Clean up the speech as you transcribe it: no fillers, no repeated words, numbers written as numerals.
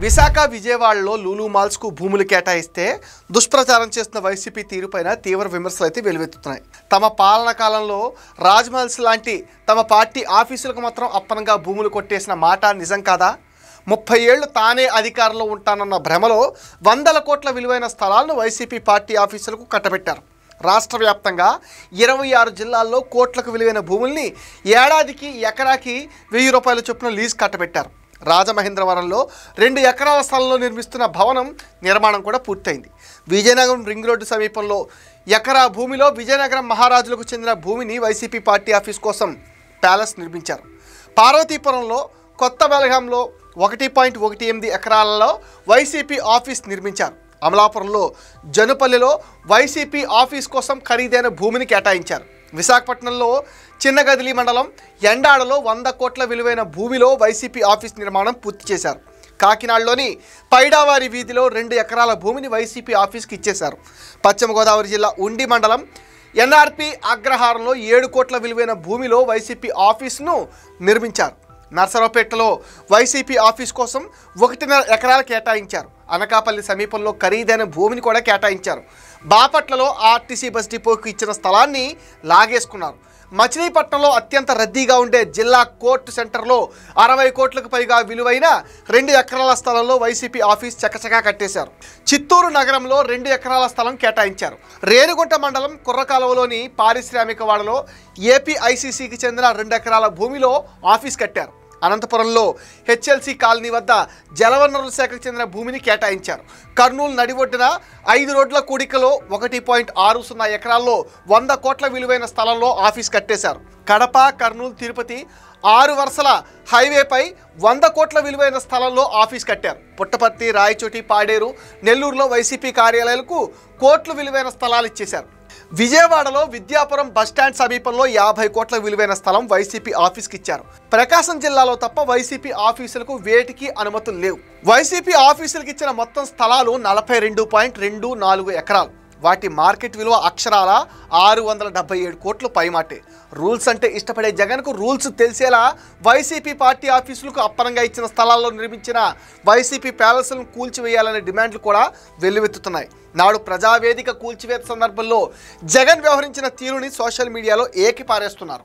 విశాఖ విజయవాడలో లూలు మాల్స్కు భూములు కేటాయిస్తే దుష్ప్రచారం చేస్తున్న వైసీపీ తీరుపైన తీవ్ర విమర్శలు అయితే వెలువెత్తుతున్నాయి. తమ పాలన కాలంలో రాజ్మహల్స్ లాంటి తమ పార్టీ ఆఫీసులకు మాత్రం అప్పనంగా భూములు కొట్టేసిన మాట నిజం కాదా? 30 ఏళ్లు తానే అధికారంలో ఉంటానన్న భ్రమలో వందల కోట్ల విలువైన స్థలాలను వైసీపీ పార్టీ ఆఫీసులకు కట్టబెట్టారు. రాష్ట్ర వ్యాప్తంగా 26 జిల్లాల్లో కోట్లకు విలువైన భూముల్ని ఏడాదికి ఎకరాకి 1000 రూపాయల చొప్పున లీజ్ కట్టబెట్టారు. రాజమహేంద్రవరంలో 2 ఎకరాల స్థలంలో నిర్మిస్తున్న భవనం నిర్మాణం కూడా పూర్తయింది. విజయనగరం రింగ్ రోడ్డు సమీపంలో ఎకరా భూమిలో విజయనగరం మహారాజులకు చెందిన భూమిని వైసీపీ పార్టీ ఆఫీస్ కోసం ప్యాలెస్ నిర్మించారు. పార్వతీపురంలో కొత్త బెలగాంలో 1.18 ఎకరాలలో వైసీపీ ఆఫీస్ నిర్మించారు. అమలాపురంలో జనుపల్లిలో వైసీపీ ఆఫీస్ కోసం ఖరీదైన భూమిని కేటాయించారు. విశాఖపట్నంలో చిన్నగదిలి మండలం ఎండాడలో 100 కోట్ల విలువైన భూమిలో వైసీపీ ఆఫీస్ నిర్మాణం పూర్తి చేశారు. కాకినాడలోని పైడావారి వీధిలో 2 ఎకరాల భూమిని వైసీపీ ఆఫీస్కి ఇచ్చేశారు. పశ్చిమ గోదావరి జిల్లా ఉండి మండలం ఎన్ఆర్పి అగ్రహారంలో 7 కోట్ల విలువైన భూమిలో వైసీపీ ఆఫీస్ను నిర్మించారు. నర్సరావుపేటలో వైసీపీ ఆఫీస్ కోసం 1.5 ఎకరాలు కేటాయించారు. అనకాపల్లి సమీపంలో ఖరీదైన భూమిని కూడా కేటాయించారు. బాపట్లలో ఆర్టీసీ బస్ డిపోకు ఇచ్చిన స్థలాన్ని లాగేసుకున్నారు. మచిలీపట్నంలో అత్యంత రద్దీగా ఉండే జిల్లా కోర్టు సెంటర్లో 60 కోట్లకు పైగా విలువైన 2 ఎకరాల స్థలంలో వైసీపీ ఆఫీస్ చకచకా కట్టేశారు. చిత్తూరు నగరంలో 2 ఎకరాల స్థలం కేటాయించారు. రేణిగుంట మండలం కుర్రకాలువలోని పారిశ్రామికవాడలో ఏపీఐసీసీకి చెందిన 2 ఎకరాల భూమిలో ఆఫీస్ కట్టారు. అనంతపురంలో హెచ్ఎల్సీ కాలనీ వద్ద జలవనరుల శాఖకు చెందిన భూమిని కేటాయించారు. కర్నూలు నడిబొడ్డున 5 రోడ్ల కూడికలో 1.60 ఎకరాల్లో 100 కోట్ల విలువైన స్థలంలో ఆఫీస్ కట్టేశారు. కడప, కర్నూలు, తిరుపతి 6 వరుసల హైవేపై 100 కోట్ల విలువైన స్థలంలో ఆఫీస్ కట్టారు. పుట్టపర్తి, రాయచోటి, పాడేరు, నెల్లూరులో వైసీపీ కార్యాలయాలకు కోట్ల విలువైన స్థలాలు ఇచ్చేశారు. విజయవాడలో విద్యాపురం బస్టాండ్ సమీపంలో 50 కోట్ల విలువైన స్థలం వైసీపీ ఆఫీస్కి ఇచ్చారు. ప్రకాశం జిల్లాలో తప్ప వైసీపీ ఆఫీసులకు వేటికి అనుమతులు లేవు. వైసీపీ ఆఫీసులకు ఇచ్చిన మొత్తం స్థలాలు 42.24 ఎకరాలు. వాటి మార్కెట్ విలువ అక్షరాల 677 కోట్లు పైమాటే. రూల్స్ అంటే ఇష్టపడే జగన్కు రూల్స్ తెలిసేలా వైసీపీ పార్టీ ఆఫీసులకు అప్పనంగా ఇచ్చిన స్థలాల్లో నిర్మించిన వైసీపీ ప్యాలెస్లను కూల్చివేయాలనే డిమాండ్లు కూడా వెల్లువెత్తుతున్నాయి. నాడు ప్రజావేదిక కూల్చివేత సందర్భంలో జగన్ వ్యవహరించిన తీరుని సోషల్ మీడియాలో ఏకిపారేస్తున్నారు.